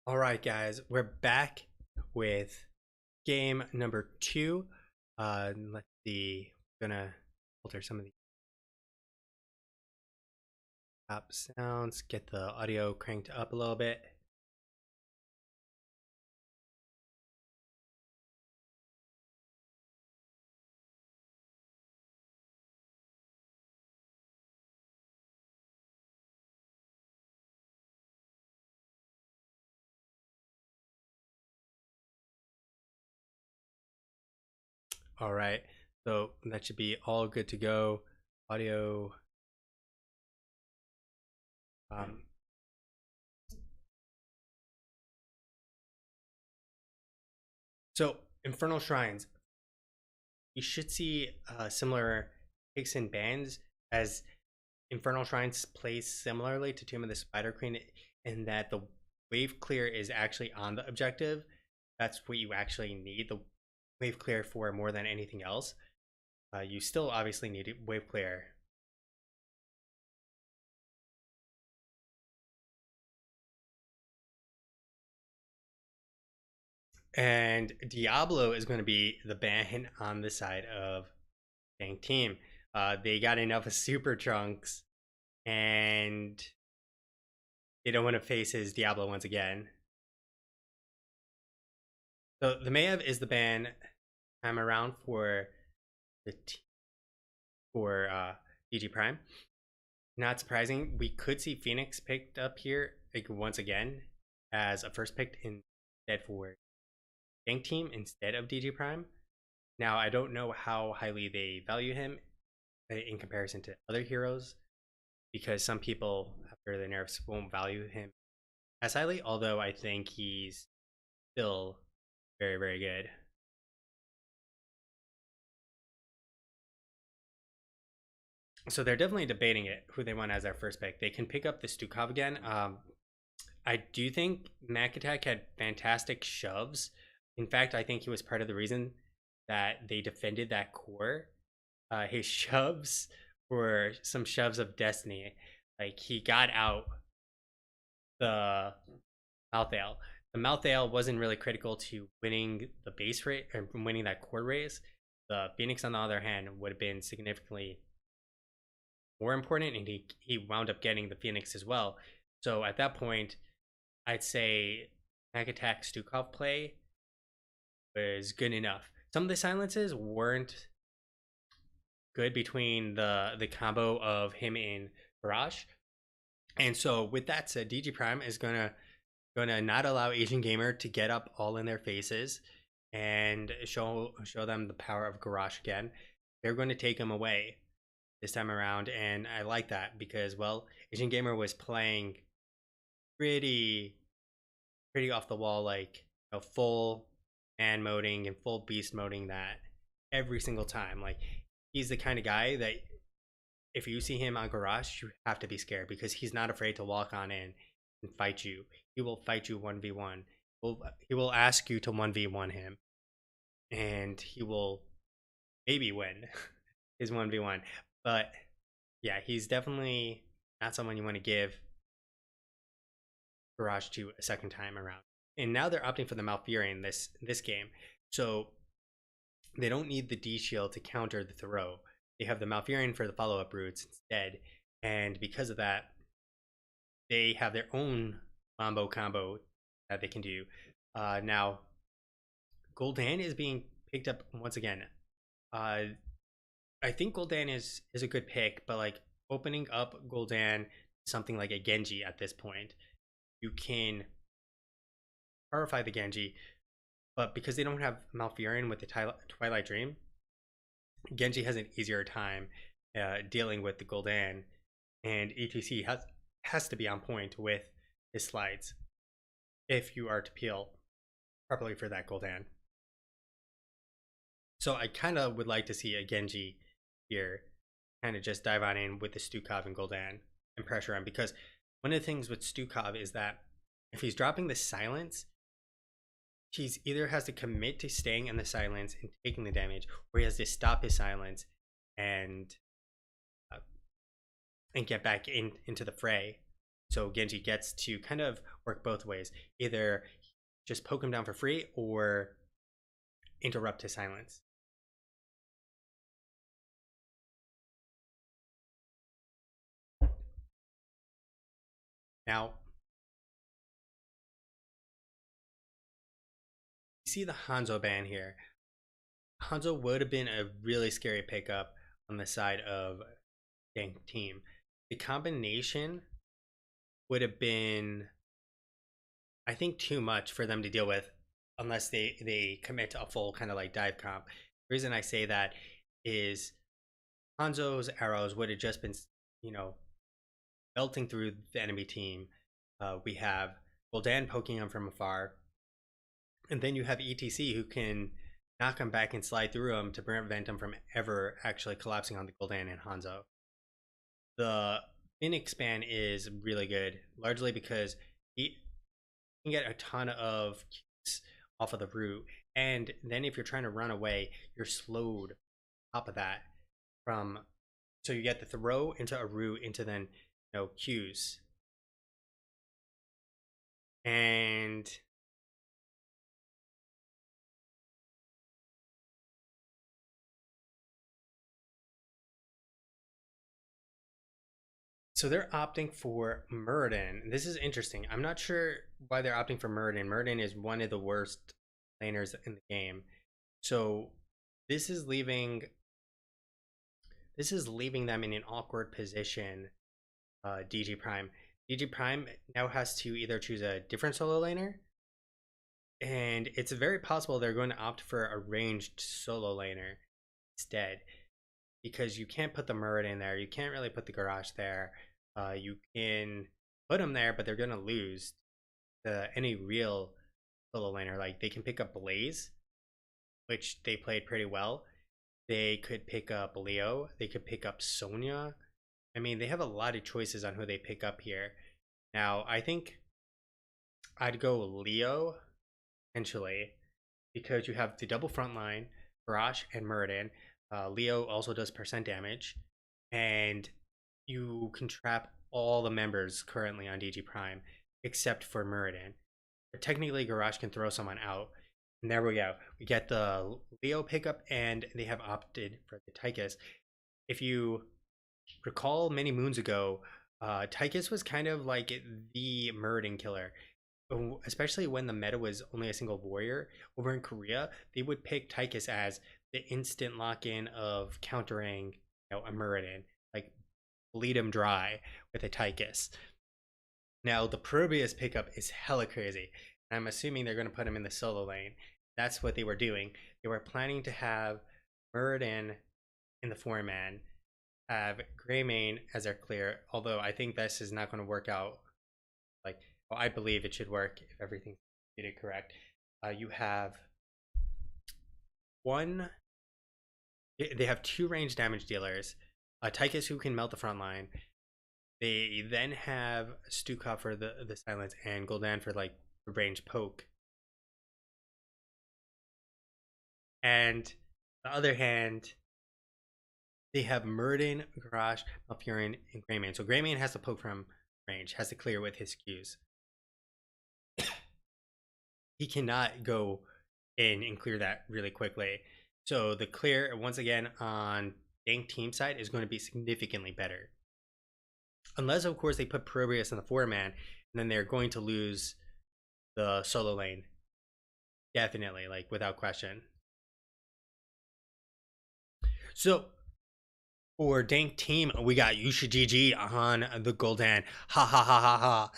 All right, guys, we're back with game number two. Let's see. I'm gonna filter some of the top sounds, get the audio cranked up a little bit. All right, so that should be all good to go. Audio. Um, so Infernal Shrines, you should see similar picks and bans as Infernal Shrines plays similarly to Tomb of the Spider Queen in that the wave clear is actually on the objective. That's what you actually need the wave clear for more than anything else. You still obviously need wave clear. And Diablo is going to be the ban on the side of Dank Teme. They got enough of Super Trunks, and they don't want to face his Diablo once again. So the Mayev is the ban time around for the for DG Prime. Not surprising, we could see Phoenix picked up here like once again as a first pick instead for Dank Teme instead of DG Prime. Now I don't know how highly they value him in comparison to other heroes, because some people after the nerfs won't value him as highly, although I think he's still very, very good. So they're definitely debating it, who they want as their first pick. They can pick up the Stukov again. I do think Mac Attack had fantastic shoves. In fact, I think he was part of the reason that they defended that core. His shoves were some shoves of destiny. Like, he got out the Malthael. The Malthael wasn't really critical to winning the base rate or winning that core race. The Phoenix, on the other hand, would have been significantly more important, and he wound up getting the Phoenix as well. So at that point, I'd say Mac Attack Stukov play was good enough. Some of the silences weren't good between the combo of him and Garage. And so with that said, DG Prime is gonna not allow Asian Gamer to get up all in their faces and show them the power of Garage again. They're going to take him away this time around, and I like that because, well, Asian Gamer was playing pretty off the wall, like full man moding and full beast moding that every single time. Like, he's the kind of guy that if you see him on Garage, you have to be scared because he's not afraid to walk on in and fight you. He will fight you 1v1. He will ask you to 1v1 him, and he will maybe win his 1v1. But yeah, he's definitely not someone you want to give Garage to a second time around. And now they're opting for the Malfurion this game. So they don't need the D shield to counter the throw. They have the Malfurion for the follow-up routes instead. And because of that, they have their own Mambo combo that they can do. Now, Gul'dan is being picked up once again. I think Gul'dan is a good pick, but like opening up Gul'dan, something like a Genji at this point, you can horrify the Genji, but because they don't have Malfurion with the Twilight Dream, Genji has an easier time dealing with the Gul'dan, and ETC has to be on point with his slides if you are to peel properly for that Gul'dan. So I kind of would like to see a Genji here kind of just dive on in with the Stukov and Gul'dan and pressure him, because one of the things with Stukov is that if he's dropping the silence, he's either has to commit to staying in the silence and taking the damage, or he has to stop his silence and get back into the fray. So Genji gets to kind of work both ways. Either just poke him down for free or interrupt his silence. Now, you see the Hanzo ban here. Hanzo would have been a really scary pickup on the side of Dank Teme. The combination would have been, I think, too much for them to deal with unless they commit to a full kind of like dive comp. The reason I say that is Hanzo's arrows would have just been, you know, melting through the enemy team. We have Gul'dan poking him from afar, and then you have ETC who can knock him back and slide through him to prevent him from ever actually collapsing on the Gul'dan and Hanzo. The Phoenix ban is really good, largely because he can get a ton of kills off of the root, and then if you're trying to run away, you're slowed top of that from, so you get the throw into a root into then Qs. And so they're opting for Muradin. This is interesting. I'm not sure why they're opting for Muradin. Muradin is one of the worst laners in the game. So this is leaving them in an awkward position. DG Prime. DG Prime now has to either choose a different solo laner, and it's very possible they're going to opt for a ranged solo laner instead, because you can't put the Muradin there. You can't really put the Garage there. You can put them there, but they're going to lose any real solo laner. Like, they can pick up Blaze, which they played pretty well. They could pick up Leo. They could pick up Sonya. I mean, they have a lot of choices on who they pick up here. Now, I think I'd go Leo, potentially, because you have the double front line, Garage and Muradin. Leo also does percent damage, and you can trap all the members currently on DG Prime, except for Muradin. But technically, Garage can throw someone out. And there we go. We get the Leo pickup, and they have opted for the Tychus. If you recall many moons ago, Tychus was kind of like the Muradin killer. Especially when the meta was only a single warrior. Over in Korea, they would pick Tychus as the instant lock-in of countering a Muradin. Like, bleed him dry with a Tychus. Now, the Probius pickup is hella crazy. And I'm assuming they're going to put him in the solo lane. That's what they were doing. They were planning to have Muradin in the 4-man, have Greymane as their clear, although I think this is not going to work out. Like, well, I believe it should work if everything's correct. You have they have 2 range damage dealers, Tychus who can melt the front line. They then have Stukov for the silence and Gul'dan for like the range poke. And on the other hand, they have Muradin, Garage, Malfurion, and Greymane. So Greymane has to poke from range, has to clear with his Qs. He cannot go in and clear that really quickly. So the clear, once again, on Dank Teme side is going to be significantly better. Unless, of course, they put Probius in the 4-man, and then they're going to lose the solo lane. Definitely, like, without question. So, for Dank Teme, we got Yusha GG on the Gul'dan. Ha ha ha ha ha.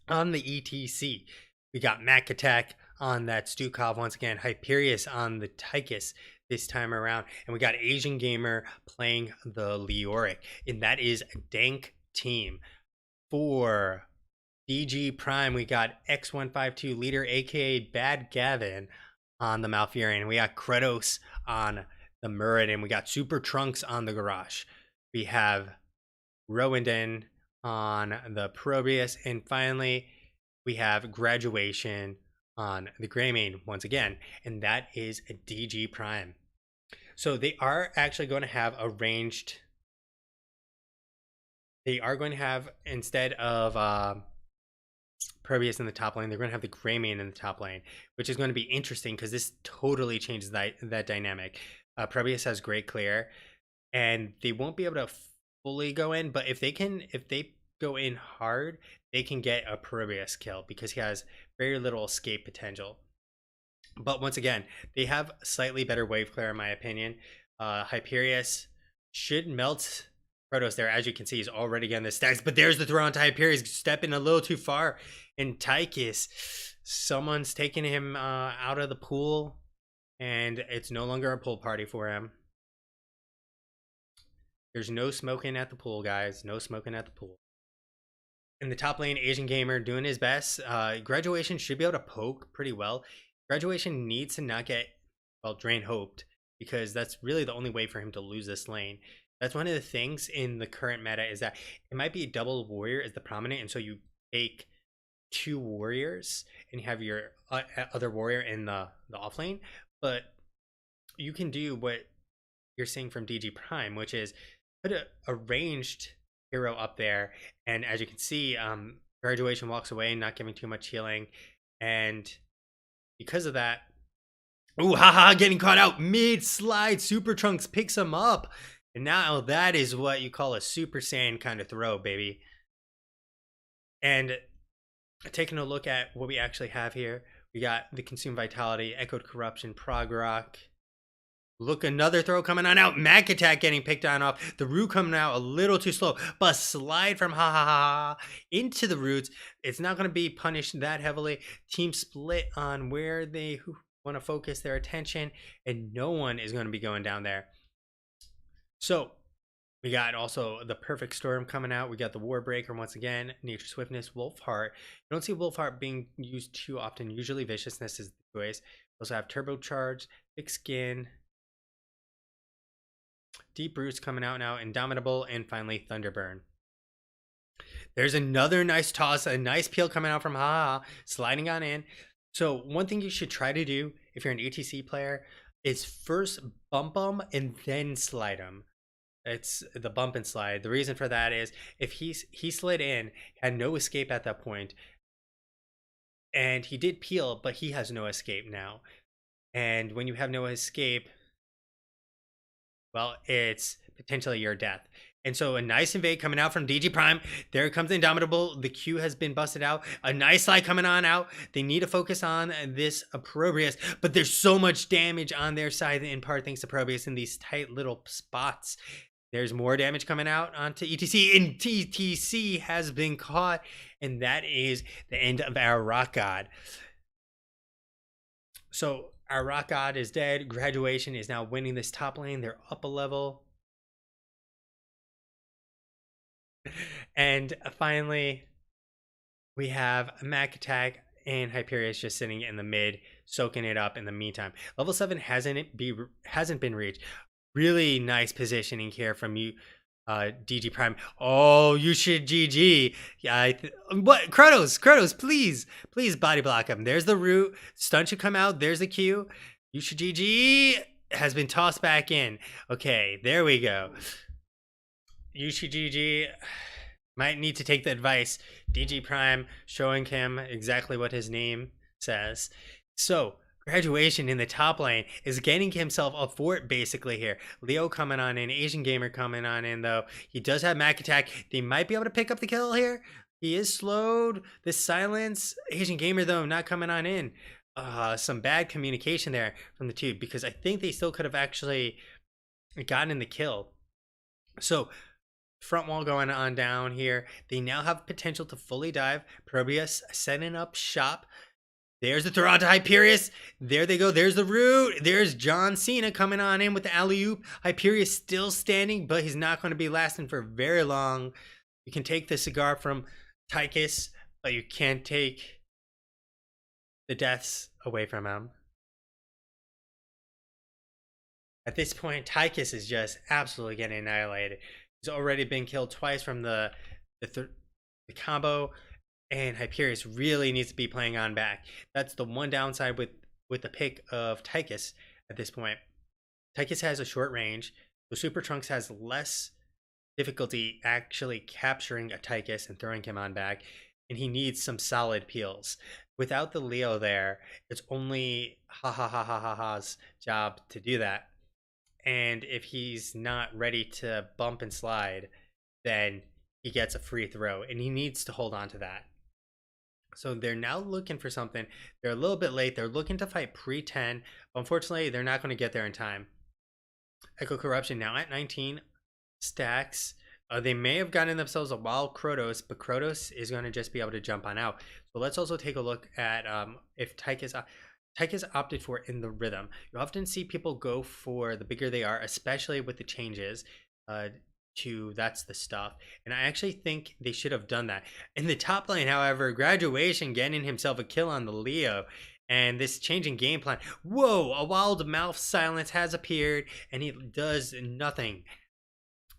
On the ETC, we got Mac Attack on that Stukov once again. Hyperius on the Tychus this time around. And we got Asian Gamer playing the Leoric. And that is Dank Teme. For DG Prime, we got X152 Leader, aka Bad Gavin, on the Malfurion. We got Kratos on the Muradin. We got Super Trunks on the Garage. We have Rowenden on the Probius. And finally, we have Graduation on the Greymane once again. And that is a DG Prime. So they are actually going to have a ranged they are going to have, instead of Proteus in the top lane, they're going to have the Greymane in the top lane, which is going to be interesting because this totally changes that dynamic. Proteus has great clear, and they won't be able to fully go in, but if they go in hard, they can get a Proteus kill because he has very little escape potential. But once again, they have slightly better wave clear in my opinion. Hyperius should melt Protoss there. As you can see, he's already getting the stacks. But there's the throw onto Hyperius, stepping a little too far. And Tychus, someone's taking him out of the pool, and it's no longer a pool party for him. There's no smoking at the pool, guys. No smoking at the pool. In the top lane, Asian Gamer doing his best. Graduation should be able to poke pretty well. Graduation needs to not get, well, drain hoped, because that's really the only way for him to lose this lane. That's one of the things in the current meta, is that it might be double warrior as the prominent, and so you take 2 warriors and you have your other warrior in the off lane. But you can do what you're seeing from DG Prime, which is put a ranged hero up there, and as you can see, Graduation walks away, not giving too much healing, and because of that, ooh, haha, getting caught out mid slide. Super Trunks picks him up, and now that is what you call a Super Saiyan kind of throw, baby. And taking a look at what we actually have here, we got the Consume Vitality, Echoed Corruption, Prog Rock. Look, another throw coming on out. Mac Attack getting picked on off. The root coming out a little too slow. But slide from ha ha ha into the roots. It's not going to be punished that heavily. Team split on where they want to focus their attention, and no one is going to be going down there. So we got also the Perfect Storm coming out. We got the Warbreaker once again. Nature Swiftness, Wolfheart. You don't see Wolfheart being used too often. Usually Viciousness is the choice. We also have Turbocharge, Thick Skin, Deep Roots coming out now, Indomitable, and finally Thunderburn. There's another nice toss, a nice peel coming out from Ha, sliding on in. So one thing you should try to do if you're an ETC player is first bump them and then slide them. It's the bump and slide. The reason for that is if he slid in, had no escape at that point, and he did peel, but he has no escape now. And when you have no escape, well, it's potentially your death. And so a nice invade coming out from DG Prime. There comes Indomitable. The Q has been busted out. A nice slide coming on out. They need to focus on this Proteus, but there's so much damage on their side, in part thanks to Proteus in these tight little spots. There's more damage coming out onto ETC, and TTC has been caught, and that is the end of our Rock God. So our Rock God is dead. Graduation is now winning this top lane. They're up a level. And finally, we have Mac Attack and Hyperius just sitting in the mid, soaking it up in the meantime. Level 7 hasn't been reached. Really nice positioning here from you, DG Prime. Oh, you should GG. Yeah, what? Kratos, please body block him. There's the root. Stun should come out. There's the Q. You should GG. Has been tossed back in. Okay, there we go. You should GG. Might need to take the advice. DG Prime showing him exactly what his name says. So Graduation in the top lane is getting himself a fort basically here. Leo coming on in, Asian Gamer coming on in though. He does have Mac Attack. They might be able to pick up the kill here. He is slowed. This silence. Asian Gamer though not coming on in. Some bad communication there from the two, because I think they still could have actually gotten the kill. So front wall going on down here. They now have potential to fully dive. Proteus setting up shop. There's the throw out to Hyperius. There they go. There's the root. There's John Cena coming on in with the alley-oop. Hyperius still standing, but he's not going to be lasting for very long. You can take the cigar from Tychus, but you can't take the deaths away from him. At this point, Tychus is just absolutely getting annihilated. He's already been killed twice from the combo. And Hyperius really needs to be playing on back. That's the one downside with the pick of Tychus at this point. Tychus has a short range. The Super Trunks has less difficulty actually capturing a Tychus and throwing him on back, and he needs some solid peels. Without the Leo there, it's only ha ha ha ha ha ha's job to do that. And if he's not ready to bump and slide, then he gets a free throw, and he needs to hold on to that. So they're now looking for something. They're a little bit late. They're looking to fight pre-10. Unfortunately, they're not going to get there in time. Echo Corruption now at 19 stacks. They may have gotten themselves a wild Krotos, but Krotos is going to just be able to jump on out. So let's also take a look at if Tychus opted for in the rhythm. You often see people go for the bigger they are, especially with the changes. To that's the stuff, and I actually think they should have done that in the top lane. However, Graduation getting himself a kill on the Leo, and this changing game plan. Whoa, a wild mouth silence has appeared, and he does nothing.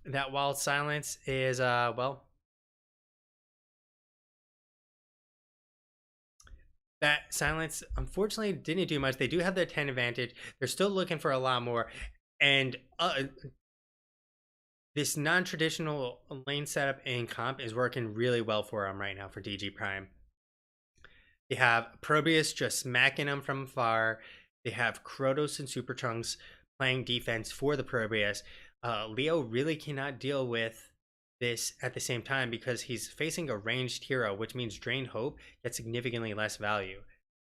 That wild silence is well, that silence unfortunately didn't do much. They do have their 10 advantage. They're still looking for a lot more, and this non-traditional lane setup in comp is working really well for them right now for DG Prime. They have Probius just smacking them from afar. They have Krotos and Super Trunks playing defense for the Probius. Leo really cannot deal with this at the same time because he's facing a ranged hero, which means Drain Hope gets significantly less value.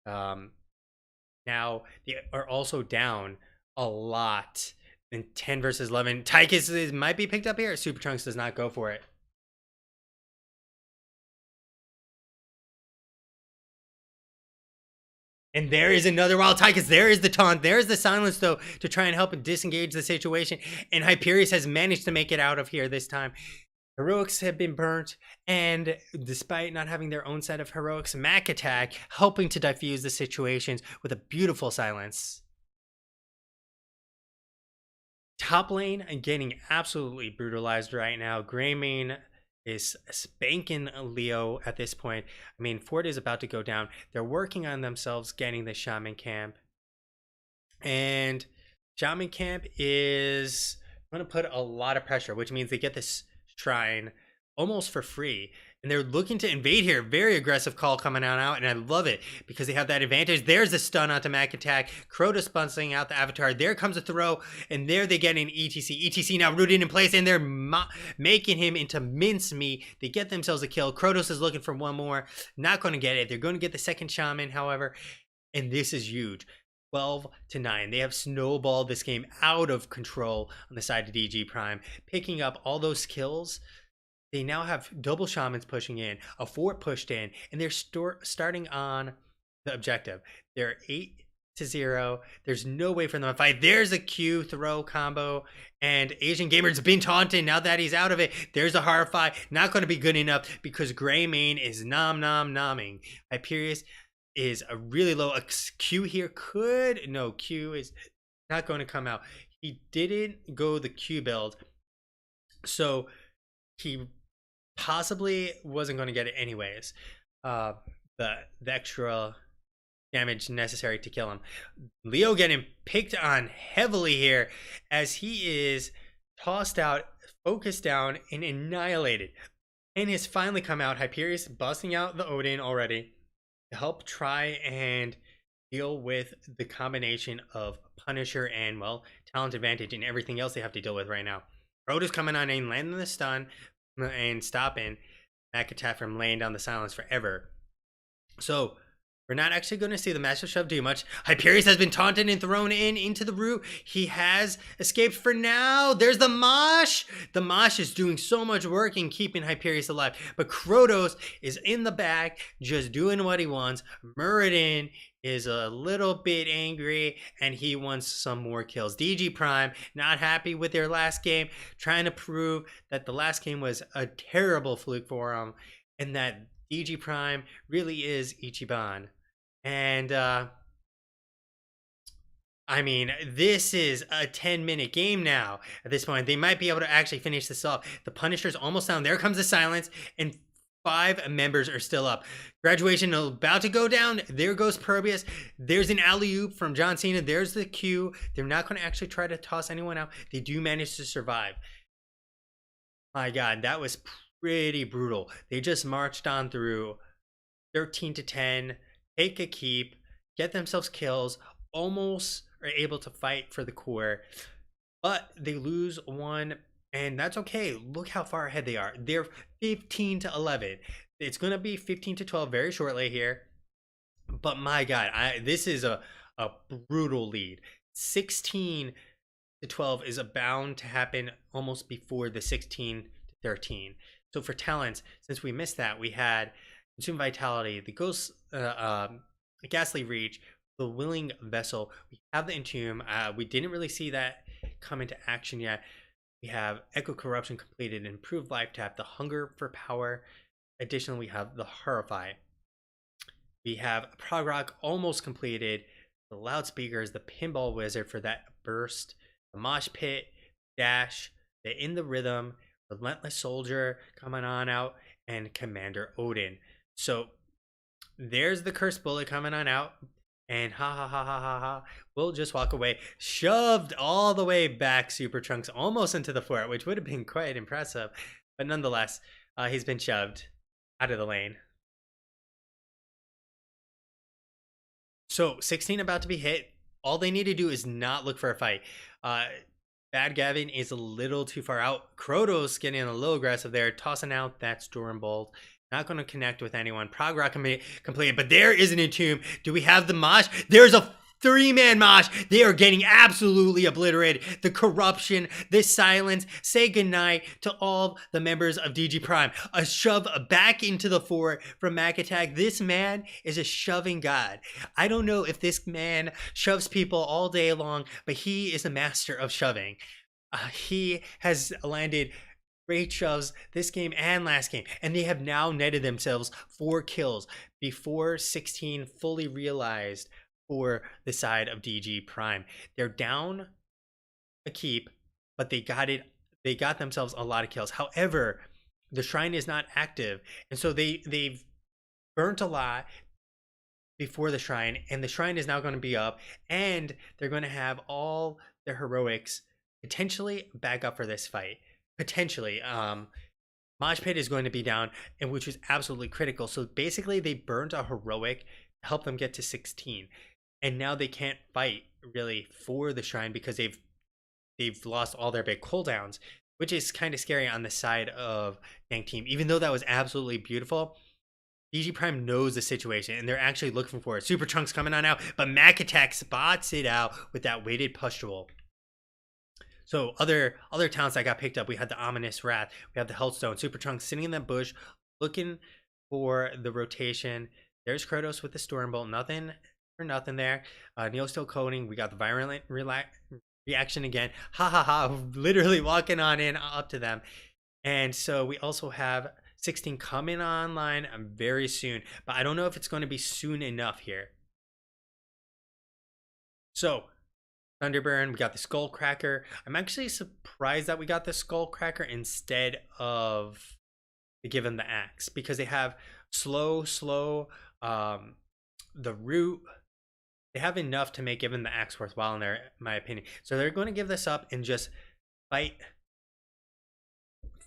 Now, they are also down a lot in 10 versus 11. Tychus might be picked up here. Super Trunks does not go for it. And there is another wild Tychus. There is the taunt. There is the silence, though, to try and help and disengage the situation. And Hyperius has managed to make it out of here this time. Heroics have been burnt, and despite not having their own set of heroics, Mac Attack helping to diffuse the situations with a beautiful silence. Top lane getting absolutely brutalized right now. Greymane is spanking Leo at this point. I mean, Ford is about to go down. They're working on themselves getting the Shaman Camp. And Shaman Camp is going to put a lot of pressure, which means they get this shrine almost for free. And they're looking to invade here. Very aggressive call coming out, and I love it because they have that advantage. There's a stun onto Mac Attack. Krotos bouncing out the Avatar. There comes a throw, and there they get an ETC. ETC now rooted in place, and they're making him into mincemeat. They get themselves a kill. Krotos is looking for one more. Not going to get it. They're going to get the second Shaman, however, and this is huge. 12-9. They have snowballed this game out of control on the side of DG Prime, picking up all those kills. They now have double Shamans pushing in, a fort pushed in, and they're starting on the objective. They're 8-0. There's no way for them to fight. There's a Q throw combo, and Asian Gamer's been taunted. Now that he's out of it, there's a hard fight. Not going to be good enough because Greymane is nomming. Hyperius is a really low. A Q here could... No, Q is not going to come out. He didn't go the Q build, so he possibly wasn't going to get it anyways. The extra damage necessary to kill him. Leo getting picked on heavily here as he is tossed out, focused down, and annihilated. And has finally come out. Hyperius busting out the Odin already to help try and deal with the combination of Punisher and, well, talent advantage and everything else they have to deal with right now. Krotos coming on in, landing the stun, and stopping Mac Attack from laying down the silence forever. So we're not actually going to see the massive shove do much. Hyperius has been taunted and thrown into the root. He has escaped for now. There's the Mosh. The Mosh is doing so much work in keeping Hyperius alive. But Krotos is in the back, just doing what he wants. Muradin is a little bit angry, and he wants some more kills. DG Prime, not happy with their last game, trying to prove that the last game was a terrible fluke for them, and that DG Prime really is Ichiban. And I mean, this is a 10-minute game now. At this point, they might be able to actually finish this off. The Punisher's almost down. There comes the silence, and 5 members are still up. Graduation about to go down. There goes Probius. There's an alley-oop from John Cena. There's the Q. They're not going to actually try to toss anyone out. They do manage to survive. My God, that was pretty brutal. They just marched on through 13 to 10, take a keep, get themselves kills, almost are able to fight for the core, but they lose one, and that's okay. Look how far ahead they are. They're 15 to 11. It's going to be 15 to 12 very shortly here. But my God, this is a brutal lead. 16 to 12 is bound to happen almost before the 16 to 13. So for talents, since we missed that, we had Consume Vitality, the Ghost, Ghastly Reach, the Willing Vessel. We have the Entomb. We didn't really see that come into action yet. We have Echo Corruption completed, Improved Life Tap, the Hunger for Power. Additionally, we have the Horrify. We have Prog Rock almost completed, the Loudspeakers, the Pinball Wizard for that burst, the Mosh Pit, Dash, the In the Rhythm, Relentless Soldier coming on out, and Commander Odin. So there's the Cursed Bullet coming on out, and ha ha ha ha ha ha, we'll just walk away. Shoved all the way back Super Trunks almost into the fort, which would have been quite impressive. But nonetheless, he's been shoved out of the lane. So 16 about to be hit. All they need to do is not look for a fight. Bad Gavin is a little too far out. Krotos getting a little aggressive there, tossing out that Storm Bolt. Not going to connect with anyone. Prog Rock completed, but there is an Entomb. Do we have the Mosh? There's a 3-man Mosh. They are getting absolutely obliterated. The corruption, the silence. Say goodnight to all the members of DG Prime. A shove back into the fort from Mac Attack. This man is a shoving god. I don't know if this man shoves people all day long, but he is a master of shoving. He has landed great shoves this game and last game, and they have now netted themselves 4 kills before 16 fully realized for the side of DG Prime. They're down a keep, but they got themselves a lot of kills. However, the shrine is not active, and so they've burnt a lot before the shrine, and the shrine is now going to be up, and they're going to have all their heroics potentially back up for this fight. Potentially. Mosh Pit is going to be down, and which was absolutely critical. So basically they burned a heroic to help them get to 16. And now they can't fight really for the shrine because they've lost all their big cooldowns, which is kind of scary on the side of Dank Teme. Even though that was absolutely beautiful, DG Prime knows the situation and they're actually looking for it. Super Trunks coming on out, but Mac Attack spots it out with that weighted pustule. So other talents that got picked up, we had the Ominous Wrath, we have the Hellstone, Super Trunks sitting in that bush, looking for the rotation. There's Krotos with the Storm Bolt, nothing for nothing there. Neil's still coding. We got the violent reaction again. Ha ha ha! Literally walking on in up to them. And so we also have 16 coming online very soon, but I don't know if it's going to be soon enough here. So Thunderburn, we got the Skullcracker. I'm actually surprised that we got the Skullcracker instead of Give Him the Axe, because they have slow, the root. They have enough to make Give Him the Axe worthwhile in my opinion. So they're going to give this up and just fight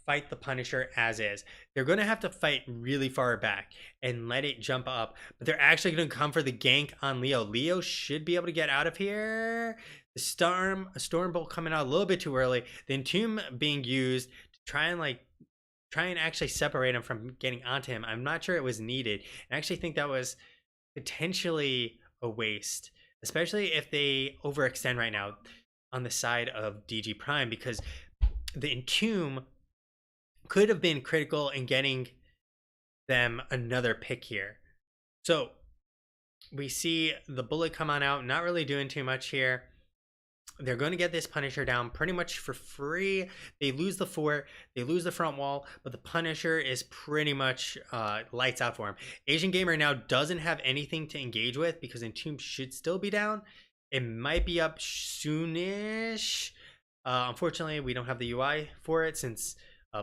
the Punisher as is. They're going to have to fight really far back and let it jump up, but they're actually going to come for the gank on Leo. Leo should be able to get out of here. The Storm Bolt coming out a little bit too early. The Entomb being used to try and actually separate him from getting onto him. I'm not sure it was needed. I actually think that was potentially a waste, especially if they overextend right now on the side of DG Prime, because the Entomb could have been critical in getting them another pick here. So we see the bullet come on out, not really doing too much here. They're going to get this Punisher down pretty much for free. They lose the fort, they lose the front wall, but the Punisher is pretty much lights out for him. Asian Gamer now doesn't have anything to engage with because Entomb should still be down. It might be up soonish. Unfortunately, we don't have the UI for it since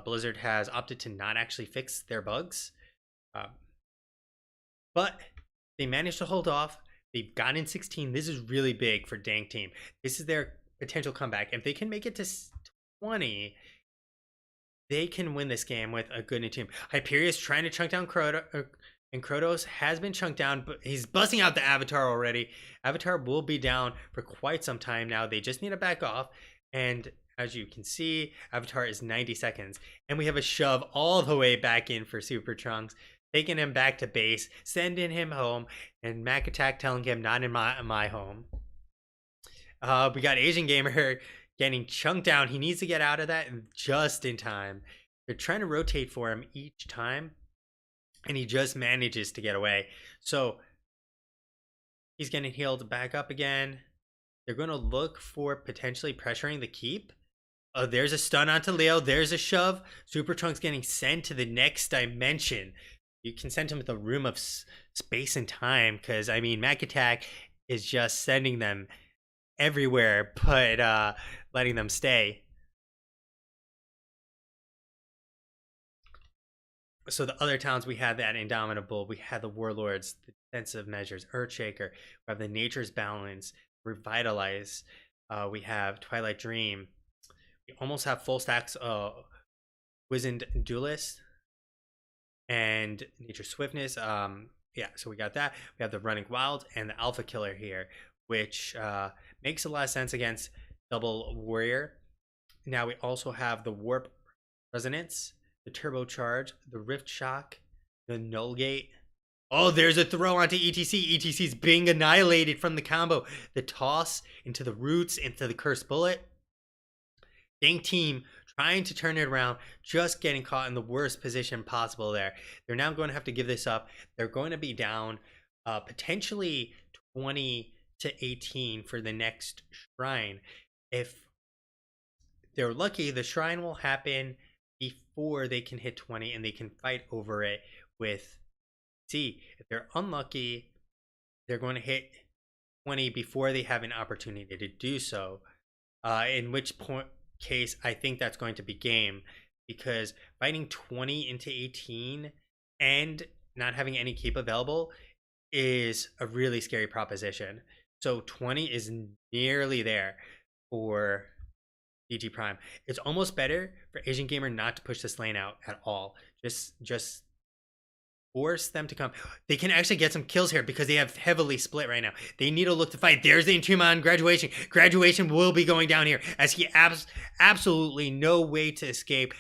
Blizzard has opted to not actually fix their bugs. But they managed to hold off. They've gotten 16. This is really big for Dank Teme. This is their potential comeback. If they can make it to 20, they can win this game with a good team. Hyperius trying to chunk down Crota, and Krotos has been chunked down, but he's busting out the Avatar already. Avatar will be down for quite some time now. They just need to back off. And as you can see, Avatar is 90 seconds. And we have a shove all the way back in for Super Trunks, taking him back to base, sending him home, and Mac Attack telling him, not in my home. We got Asian Gamer getting chunked down. He needs to get out of that just in time. They're trying to rotate for him each time, and he just manages to get away. So he's getting healed back up again. They're going to look for potentially pressuring the keep. Oh, there's a stun onto Leo. There's a shove. Super Trunks getting sent to the next dimension. You can send him to the room of space and time, because, I mean, Mac Attack is just sending them everywhere, but letting them stay. So the other towns, we had that Indomitable, we had the Warlords, the defensive measures, Earthshaker, we have the Nature's Balance, Revitalize, we have Twilight Dream, we almost have full stacks Wizened Duelist and Nature Swiftness. Yeah, so we got that. We have the Running Wild and the Alpha Killer here, which makes a lot of sense against Double Warrior. Now we also have the Warp Resonance, the Turbocharge, the Rift Shock, the Null Gate. Oh, there's a throw onto ETC. ETC's being annihilated from the combo. The toss into the roots, into the Cursed Bullet. Dank Teme trying to turn it around, just getting caught in the worst position possible there. They're now going to have to give this up. They're going to be down potentially 20-18 for the next shrine. If they're lucky, the shrine will happen before they can hit 20 and they can fight over it with C. If they're unlucky, they're going to hit 20 before they have an opportunity to do so. In which case, I think that's going to be game, because fighting 20 into 18 and not having any keep available is a really scary proposition. So 20 is nearly there for DG Prime. It's almost better for Asian Gamer not to push this lane out at all. Just force them to come. They can actually get some kills here because they have heavily split right now. They need to look to fight. There's the Entomb on Graduation. Graduation will be going down here, as he absolutely no way to escape.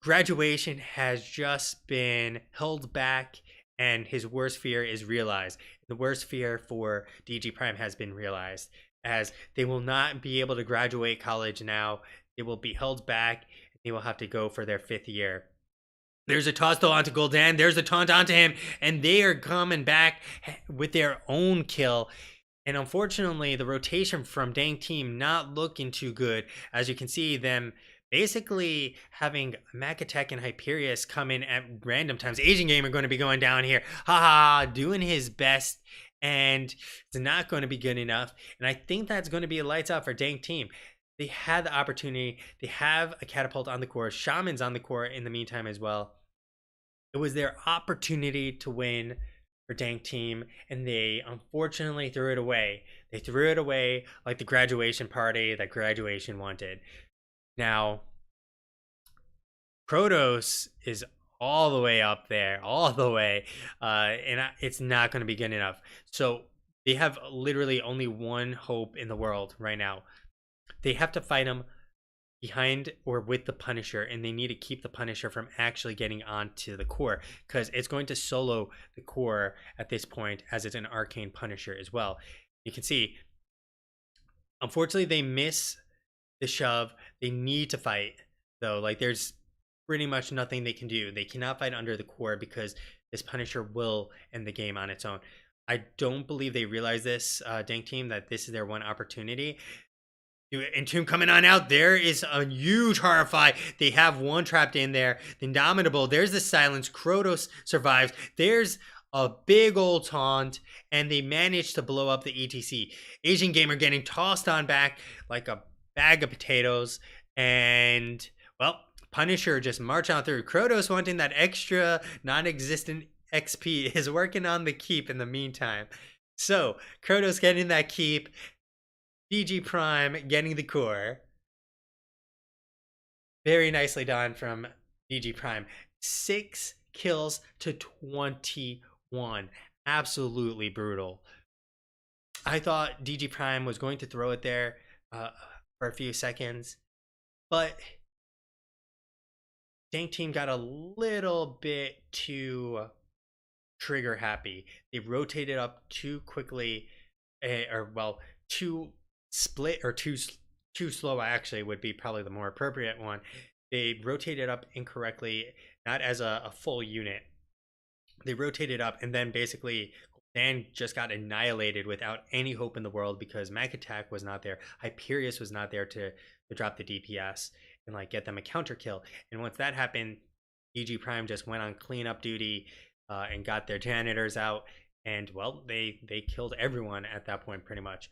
Graduation has just been held back, and his worst fear is realized. The worst fear for DG Prime has been realized, as they will not be able to graduate college now. They will be held back. They will have to go for their 5th year. There's a toss though onto Gul'dan. There's a taunt onto him, and they are coming back with their own kill. And unfortunately, the rotation from Dank Teme not looking too good. As you can see, them basically having Mac Attack and Hyperius come in at random times. Asian Gamer going to be going down here. Haha, doing his best, and it's not going to be good enough. And I think that's going to be a lights out for Dank Teme. They had the opportunity. They have a catapult on the core. Shaman's on the core in the meantime as well. It was their opportunity to win for Dank Teme, and they unfortunately threw it away. They threw it away like the graduation party that Graduation wanted. Now, Protoss is all the way up there, all the way, and it's not going to be good enough. So they have literally only one hope in the world right now. They have to fight him behind or with the Punisher, and they need to keep the Punisher from actually getting onto the core, because it's going to solo the core at this point, as it's an arcane Punisher as well. You can see, unfortunately, they miss the shove. They need to fight, though. Like, there's pretty much nothing they can do. They cannot fight under the core because this Punisher will end the game on its own. I don't believe they realize this, Dank Teme, that this is their one opportunity. Entomb coming on out. There is a huge Horrify. They have one trapped in there. The Indomitable. There's the Silence. Krotos survives. There's a big old taunt, and they manage to blow up the ETC. Asian Gamer getting tossed on back like a bag of potatoes, and, well, Punisher just march on through. Krotos wanting that extra non-existent XP is working on the keep in the meantime. So Krotos getting that keep. DG Prime getting the core. Very nicely done from DG Prime. 6 kills to 21. Absolutely brutal. I thought DG Prime was going to throw it there uh, for a few seconds, but Dank Team got a little bit too trigger happy. They rotated up too quickly, or well, too split or too slow. Actually, would be probably the more appropriate one. They rotated up incorrectly, not as a full unit. They rotated up, and then basically Dan just got annihilated without any hope in the world because Mac Attack was not there. Hyperius was not there to drop the DPS and like get them a counter kill. And once that happened, DG Prime just went on cleanup duty and got their janitors out. And well, they killed everyone at that point pretty much.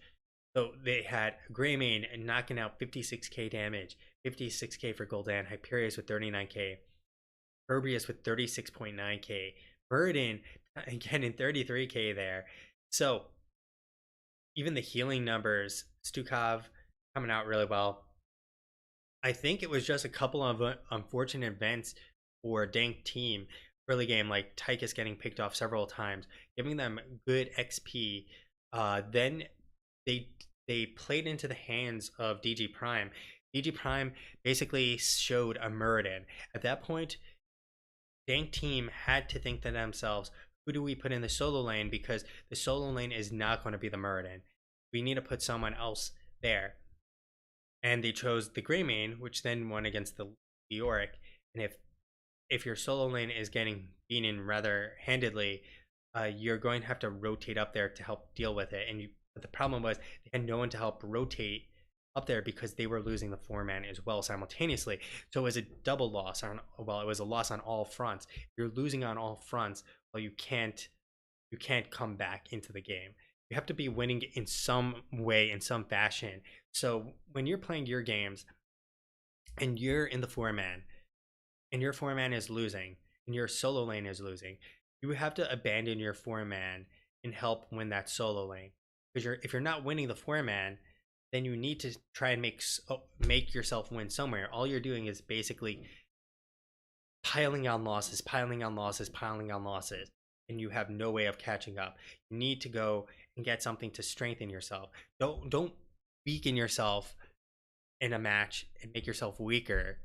So they had Greymane knocking out 56k damage, 56k for Gul'dan, Hyperius with 39k, Herbius with 36.9k, Burden again in 33k there. So even the healing numbers, Stukov coming out really well. I think it was just a couple of unfortunate events for Dank Team early game, like Tychus getting picked off several times, giving them good XP. Then they played into the hands of DG Prime. DG Prime basically showed a Muradin. At that point, Dank Team had to think to themselves, who do we put in the solo lane? Because the solo lane is not going to be the Muradin. We need to put someone else there. And they chose the Greymane, which then won against the Leoric. And if your solo lane is getting beaten rather handedly, you're going to have to rotate up there to help deal with it. But the problem was they had no one to help rotate up there because they were losing the 4-man as well simultaneously. So it was a double loss it was a loss on all fronts. You're losing on all fronts. Well, you can't come back into the game. You have to be winning in some way, in some fashion. So when you're playing your games and you're in the 4-man and your 4-man is losing and your solo lane is losing, you have to abandon your 4-man and help win that solo lane. Because if you're not winning the 4-man, then you need to try and make yourself win somewhere. All you're doing is basically piling on losses, and you have no way of catching up. You need to go and get something to strengthen yourself. Don't weaken yourself in a match and make yourself weaker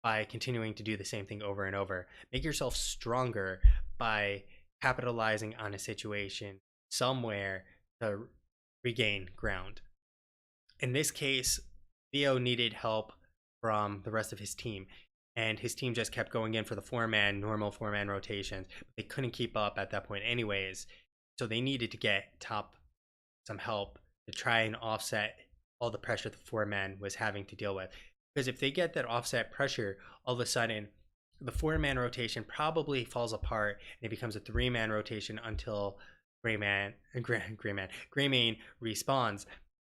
by continuing to do the same thing over and over. Make yourself stronger by capitalizing on a situation somewhere to regain ground. In this case, Theo needed help from the rest of his team, and his team just kept going in for the normal 4-man rotations. But they couldn't keep up at that point anyways, so they needed to get some help to try and offset all the pressure the 4-man was having to deal with. Because if they get that offset pressure, all of a sudden the 4-man rotation probably falls apart and it becomes a 3-man rotation until Greymane respawns.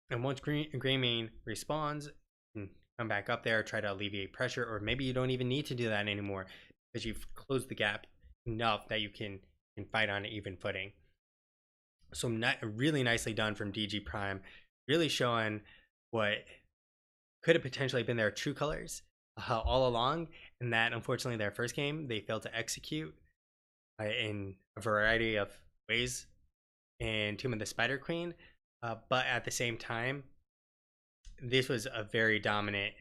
And once Greymane respawns and come back up there, try to alleviate pressure, or maybe you don't even need to do that anymore because you've closed the gap enough that you can fight on an even footing. So really nicely done from DG Prime, really showing what could have potentially been their true colors all along, and that unfortunately their first game they failed to execute in a variety of ways in Tomb of the Spider Queen. But at the same time, this was a very dominant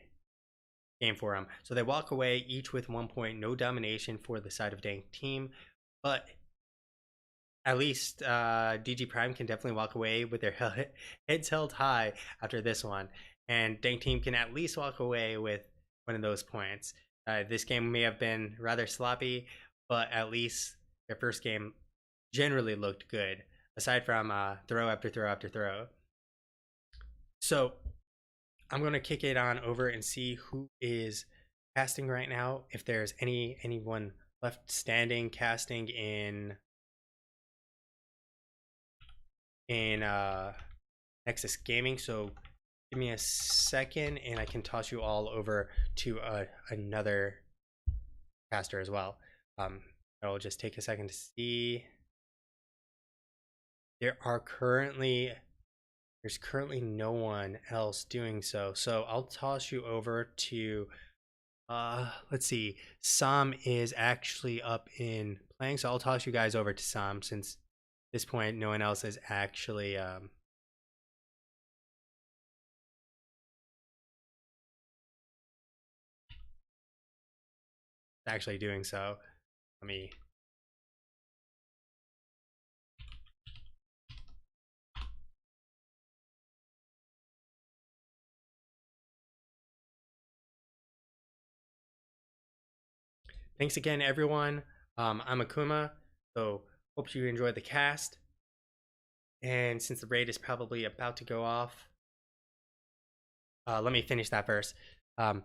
game for them. So they walk away each with 1 point, no domination for the side of Dank Team, but at least DG Prime can definitely walk away with their heads held high after this one, and Dank Team can at least walk away with one of those points. This game may have been rather sloppy, but at least their first game generally looked good, aside from throw after throw after throw. So I'm going to kick it on over and see who is casting right now. If there's anyone left standing casting in Nexus Gaming. So give me a second and I can toss you all over to another caster as well. I'll just take a second to see. There's currently no one else doing so. So I'll toss you over to Let's see. Sam is actually up in playing, so I'll toss you guys over to Sam since at this point no one else is actually doing so. Let me. Thanks again, everyone. I'm Akuma, so hope you enjoyed the cast. And since the raid is probably about to go off, let me finish that verse. Um,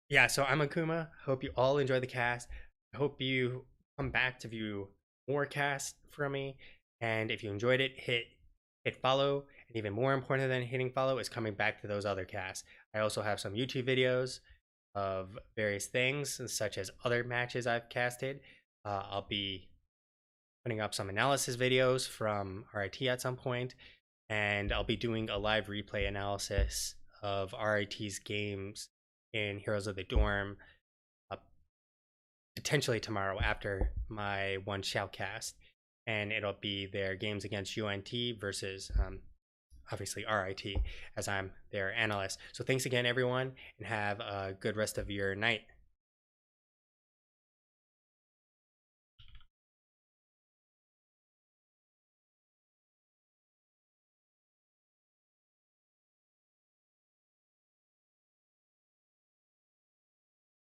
yeah, so I'm Akuma. Hope you all enjoy the cast. I hope you come back to view more casts from me. And if you enjoyed it, hit follow. And even more important than hitting follow is coming back to those other casts. I also have some YouTube videos of various things, such as other matches I've casted. I'll be putting up some analysis videos from RIT at some point, and I'll be doing a live replay analysis of RIT's games in Heroes of the Dorm uh, potentially tomorrow after my one shoutcast. And it'll be their games against UNT versus obviously RIT as I'm their analyst. So thanks again, everyone, and have a good rest of your night.